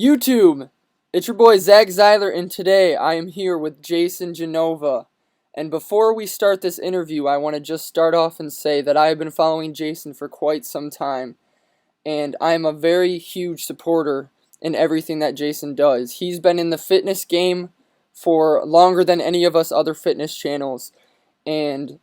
YouTube! It's your boy Zeiler, and today I am here with Jason Genova. And before we start this interview, I want to just start off and say that I have been following Jason for quite some time, and I am a very huge supporter in everything that Jason does. He's been in the fitness game for longer than any of us other fitness channels, and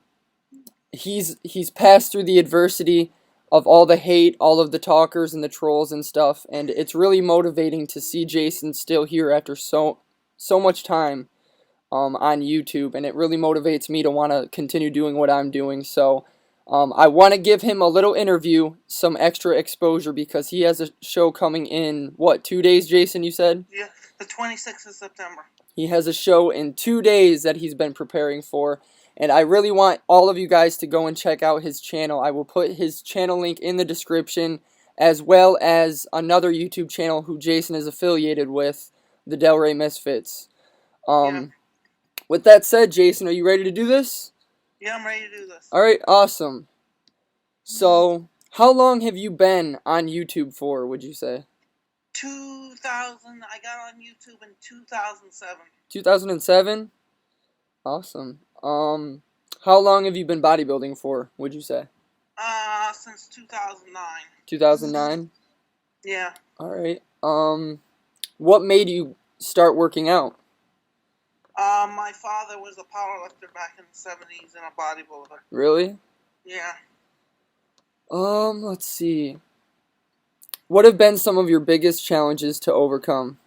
he's passed through the adversity of all the hate, all of the talkers and the trolls and stuff, and it's really motivating to see Jason still here after so much time on YouTube, and it really motivates me to want to continue doing what I'm doing. So I want to give him a little interview, some extra exposure, because he has a show coming in, what, 2 days, Jason, you said? Yeah, the 26th of September. He has a show in 2 days that he's been preparing for. And I really want all of you guys to go and check out his channel. I will put his channel link in the description, as well as another YouTube channel who Jason is affiliated with, the Delray Misfits. Yeah. With that said, Jason, are you ready to do this? Yeah, I'm ready to do this. Alright, awesome. So, how long have you been on YouTube for, would you say? 2000, I got on YouTube in 2007. 2007? Awesome. How long have you been bodybuilding for, would you say? Since 2009. 2009? Yeah. Alright. What made you start working out? My father was a powerlifter back in the 70s and a bodybuilder. Really? Yeah. Let's see. What have been some of your biggest challenges to overcome?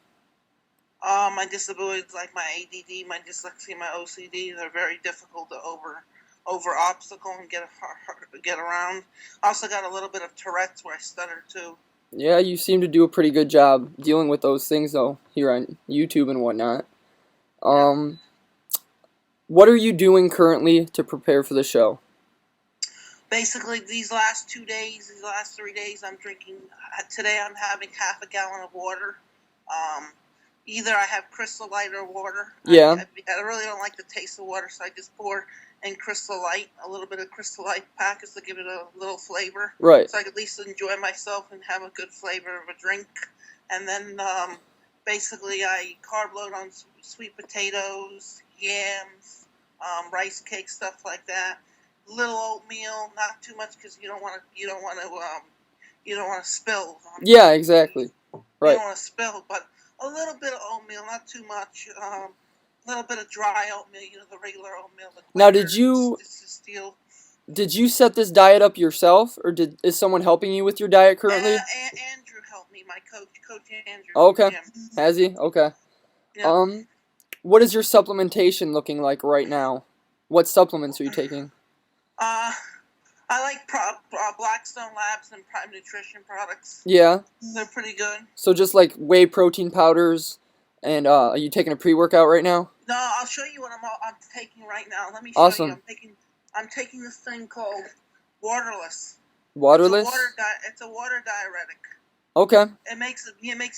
My disabilities, like my ADD, my dyslexia, my OCD, they're very difficult to over obstacle and get around. I also got a little bit of Tourette's where I stutter too. Yeah, you seem to do a pretty good job dealing with those things, though, here on YouTube and whatnot. What are you doing currently to prepare for the show? Basically, these last 2 days, these last 3 days, I'm drinking. Today, I'm having half a gallon of water. Either I have Crystal Light or water. Yeah. I really don't like the taste of water, so I just pour in Crystal Light, a little bit of Crystal Light packets to give it a little flavor. Right. So I can at least enjoy myself and have a good flavor of a drink. And then, basically, I carb load on sweet potatoes, yams, rice cake, stuff like that. Little oatmeal, not too much because you don't want to spill. Yeah, exactly. Right. You don't want to spill, but a little bit of oatmeal, not too much. A little bit of dry oatmeal, the regular oatmeal. Now, did you set this diet up yourself, or is someone helping you with your diet currently? Andrew helped me, my coach Andrew. Okay. Yeah. Has he? Okay. Yeah. What is your supplementation looking like right now? What supplements are you taking? I like Blackstone Labs and Prime Nutrition products. Yeah. They're pretty good. So just like whey protein powders, and are you taking a pre-workout right now? No, I'll show you what I'm taking right now. Let me show Awesome. you. I'm taking this thing called Waterless. Waterless? It's a water diuretic. Okay. It makes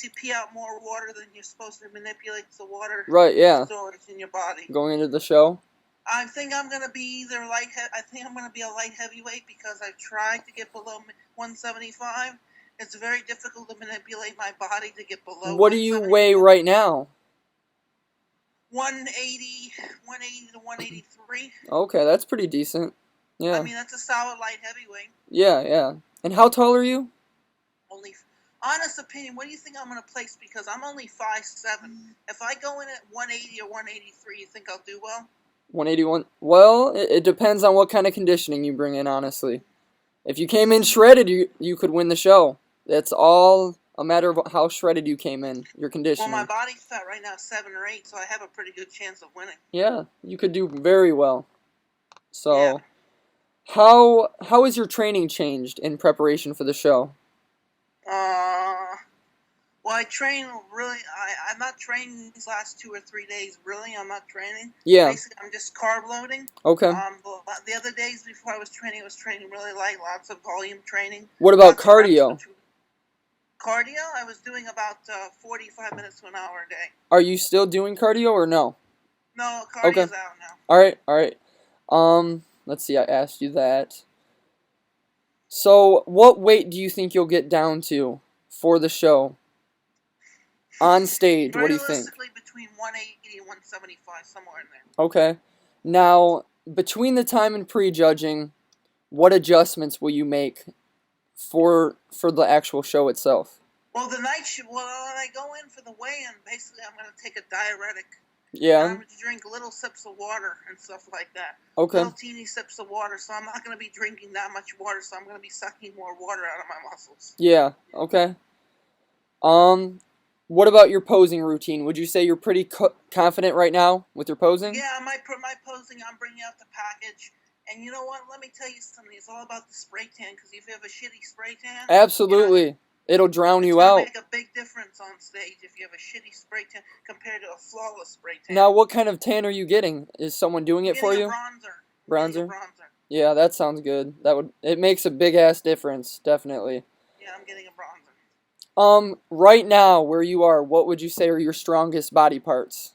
you pee out more water than you're supposed to. It manipulates the water storage in your body. Going into the show? I think I'm gonna be I think I'm gonna be a light heavyweight because I tried to get below 175. It's very difficult to manipulate my body to get below. What do you weigh right now? 180 to 183. Okay, that's pretty decent. Yeah. I mean, that's a solid light heavyweight. Yeah. And how tall are you? Honest opinion, what do you think I'm going to place? Because I'm only 5'7". If I go in at 180 or 183, you think I'll do well? 181. Well, it depends on what kind of conditioning you bring in, honestly. If you came in shredded, you could win the show. It's all a matter of how shredded you came in, your conditioning. Well, my body fat right now is 7 or 8, so I have a pretty good chance of winning. Yeah, you could do very well. So, yeah. How has your training changed in preparation for the show? Well, I train really. I'm not training these last 2 or 3 days. Really, I'm not training. Yeah. Basically, I'm just carb loading. Okay. The other days before I was training really light, lots of volume training. What about cardio? Cardio, I was doing about 45 minutes to an hour a day. Are you still doing cardio or no? No, cardio's out now. All right. Let's see. I asked you that. So, what weight do you think you'll get down to for the show? On stage, what do you think? Realistically, between 180 and 175, somewhere in there. Okay. Now, between the time and prejudging, what adjustments will you make for the actual show itself? Well, when I go in for the weigh-in, basically I'm going to take a diuretic. And I'm Yeah. going to drink little sips of water and stuff like that. Okay. Little teeny sips of water, so I'm not going to be drinking that much water, so I'm going to be sucking more water out of my muscles. Yeah. Okay. Um, what about your posing routine? Would you say you're pretty confident right now with your posing? Yeah, my posing, I'm bringing out the package. And you know what? Let me tell you something. It's all about the spray tan, because if you have a shitty spray tan, Absolutely. It'll drown it's you going to out. make a big difference on stage if you have a shitty spray tan compared to a flawless spray tan. Now, what kind of tan are you getting? Is someone doing it for Getting a you? bronzer. Bronzer? Getting a bronzer. Yeah, that sounds good. It makes a big ass difference, definitely. Yeah, I'm getting a bronzer. Right now, where you are, what would you say are your strongest body parts?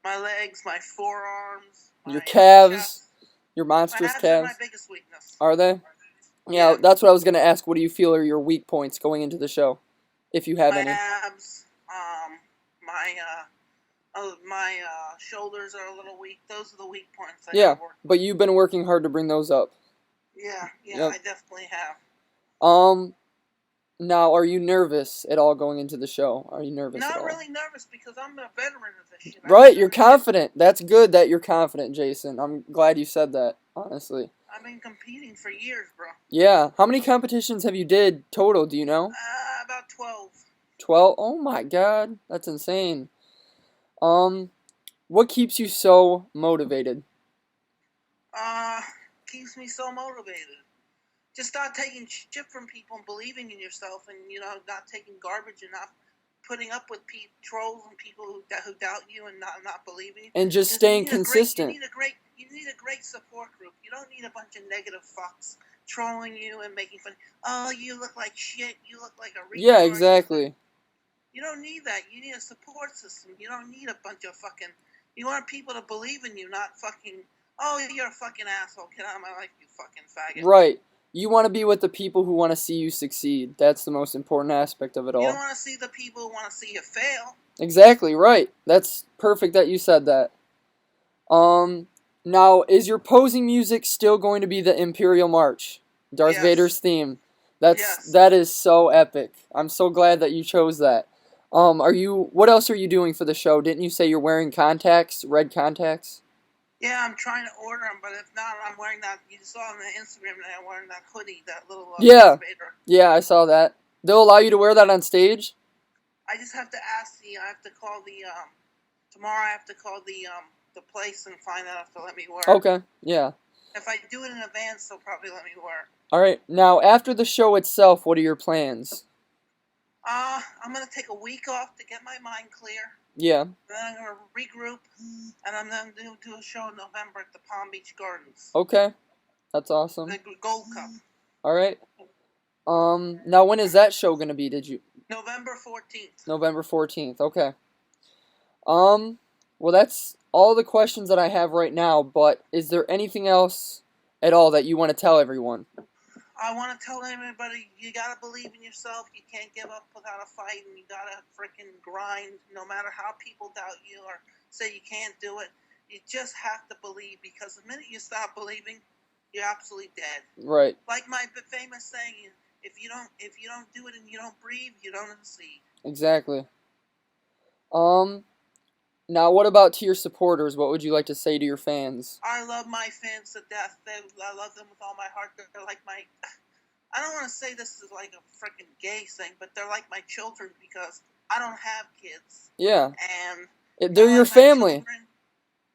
My legs, my forearms, Your my calves, chest. your My monstrous abs are my calves. biggest weakness. Are they? Yeah, Yeah. that's what I was gonna ask. What do you feel are your weak points going into the show, if you have My any? abs, my shoulders are a little weak. Those are the weak points I Yeah, gotta work. but you've been working hard to bring those up. Yeah, Yep. I definitely have. Now, are you nervous at all going into the show? Are you nervous at Not all? really nervous because I'm a veteran of this shit. Right, you're confident. That's good that you're confident, Jason. I'm glad you said that, honestly. I've been competing for years, bro. Yeah. How many competitions have you did total, do you know? About 12. 12? Oh my god, that's insane. What keeps you so motivated? Keeps me so motivated. Just not taking shit from people and believing in yourself, and not taking garbage and not putting up with trolls and people who doubt you and not believing you. And just staying consistent. You need a great support group. You don't need a bunch of negative fucks trolling you and making fun. Oh, you look like shit. You look like a retard. Yeah, exactly. You don't need that. You need a support system. You don't need a bunch of fucking. You want people to believe in you, not fucking. Oh, you're a fucking asshole. Get out of my life, you fucking faggot. Right. You want to be with the people who want to see you succeed. That's the most important aspect of it all. You don't want to see the people who want to see you fail. Exactly, right. That's perfect that you said that. Now, is your posing music still going to be the Imperial March? Darth Yes. Vader's theme. Yes. That is so epic. I'm so glad that you chose that. What else are you doing for the show? Didn't you say you're wearing contacts, red contacts? Yeah, I'm trying to order them, but if not, I'm wearing that. You saw on the Instagram that I'm wearing that hoodie, that little Yeah. Darth Vader. Yeah, I saw that. They'll allow you to wear that on stage? I just have to ask I have to call tomorrow I have to call the place and find out if they'll let me wear it. Okay, yeah. If I do it in advance, they'll probably let me wear it. Alright, now after the show itself, what are your plans? I'm going to take a week off to get my mind clear. Yeah. Then I'm going to regroup, and I'm going to do a show in November at the Palm Beach Gardens. Okay. That's awesome. The Gold Cup. Alright. Now when is that show gonna be, November 14th. November 14th, okay. Well that's all the questions that I have right now, but is there anything else at all that you want to tell everyone? I want to tell everybody, you got to believe in yourself. You can't give up without a fight, and you got to freaking grind no matter how people doubt you or say you can't do it. You just have to believe, because the minute you stop believing, you're absolutely dead. Right. Like my famous saying, if you don't do it and you don't breathe, you don't succeed. Exactly. Now what about to your supporters? What would you like to say to your fans? I love my fans to death. I love them with all my heart. They're like my... I don't want to say this is like a freaking gay thing, but they're like my children, because I don't have kids. Yeah. And they're your like family.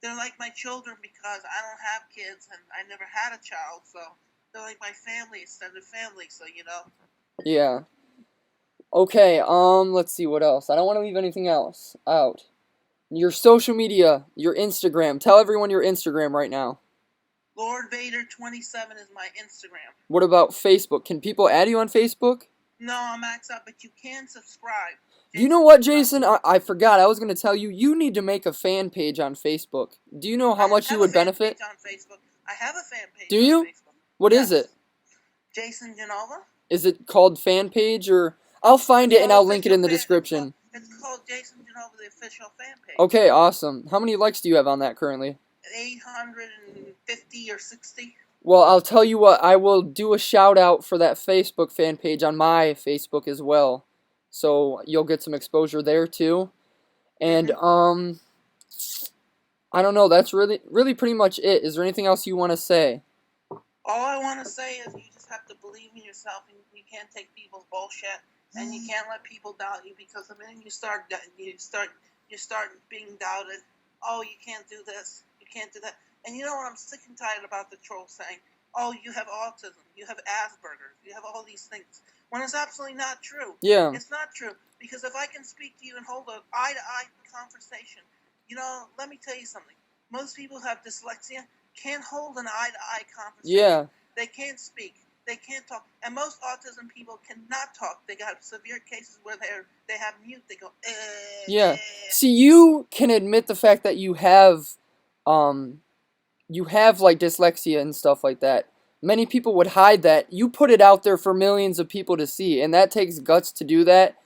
They're like my children because I don't have kids and I never had a child, so they're like my family, extended family, so Yeah. Okay, let's see what else. I don't want to leave anything else out. Your social media, your Instagram. Tell everyone your Instagram right now. Lord Vader 27 is my Instagram. What about Facebook? Can people add you on Facebook? No, I'm maxed out, but you can subscribe. You know what, Jason? I forgot. I was going to tell you, you need to make a fan page on Facebook. Do you know how much you would benefit? I have a fan page on Facebook. I have a fan page. Do you? On Facebook. What is it? Jason Genova. Is it called fan page, or I'll find it and I'll link it in the description. It's called Jason Genova, the official fan page. Okay, awesome. How many likes do you have on that currently? 850 or 60. Well, I'll tell you what, I will do a shout out for that Facebook fan page on my Facebook as well. So you'll get some exposure there too. And I don't know, that's really pretty much it. Is there anything else you want to say? All I want to say is you just have to believe in yourself, and you can't take people's bullshit, and you can't let people doubt you, because the minute you start being doubted. Oh, you can't do this, you can't do that. And you know what? I'm sick and tired about the trolls saying, "Oh, you have autism, you have Asperger's, you have all these things," when it's absolutely not true. Yeah. It's not true, because if I can speak to you and hold an eye-to-eye conversation, let me tell you something. Most people who have dyslexia can't hold an eye-to-eye conversation. Yeah. They can't speak. They can't talk. And most autism people cannot talk. They got severe cases where they have mute. They go, Yeah. See, you can admit the fact that you have like dyslexia and stuff like that. Many people would hide that. You put it out there for millions of people to see, and that takes guts to do that.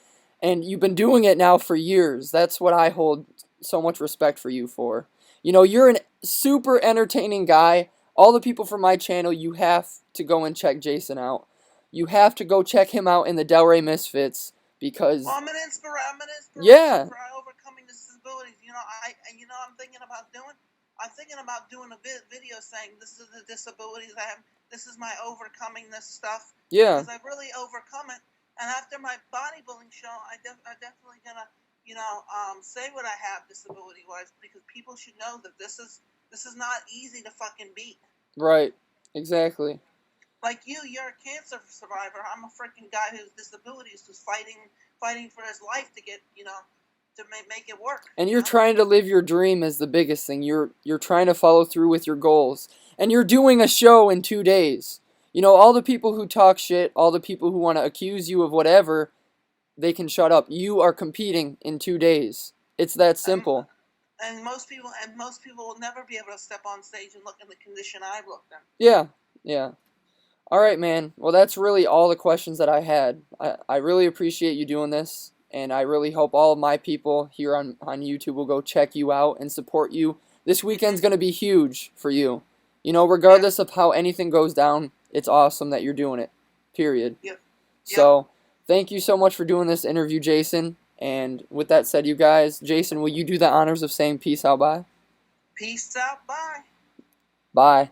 And you've been doing it now for years. That's what I hold so much respect for you for. You're a super entertaining guy. All the people from my channel, you have to go and check Jason out. You have to go check him out in the Delray Misfits because. Well, I'm an inspiration Yeah. for overcoming disabilities. I'm thinking about doing a video saying this is the disabilities I have. This is my overcoming this stuff. Yeah. Because I've really overcome it. And after my bodybuilding show, I'm definitely gonna, say what I have disability-wise, because people should know that this is not easy to fucking beat. Right. Exactly. Like you're a cancer survivor. I'm a freaking guy whose disabilities who's fighting for his life to get, to make it work. And you're trying to live your dream is the biggest thing. You're trying to follow through with your goals. And you're doing a show in 2 days. All the people who talk shit, all the people who want to accuse you of whatever, they can shut up. You are competing in 2 days. It's that simple. And most people will never be able to step on stage and look in the condition I've looked in. Yeah, yeah. All right, man. Well, that's really all the questions that I had. I really appreciate you doing this, and I really hope all of my people here on YouTube will go check you out and support you. This weekend's going to be huge for you. Regardless of how anything goes down, it's awesome that you're doing it, period. Yep. So, thank you so much for doing this interview, Jason. And with that said, you guys, Jason, will you do the honors of saying peace out, bye? Peace out, bye. Bye.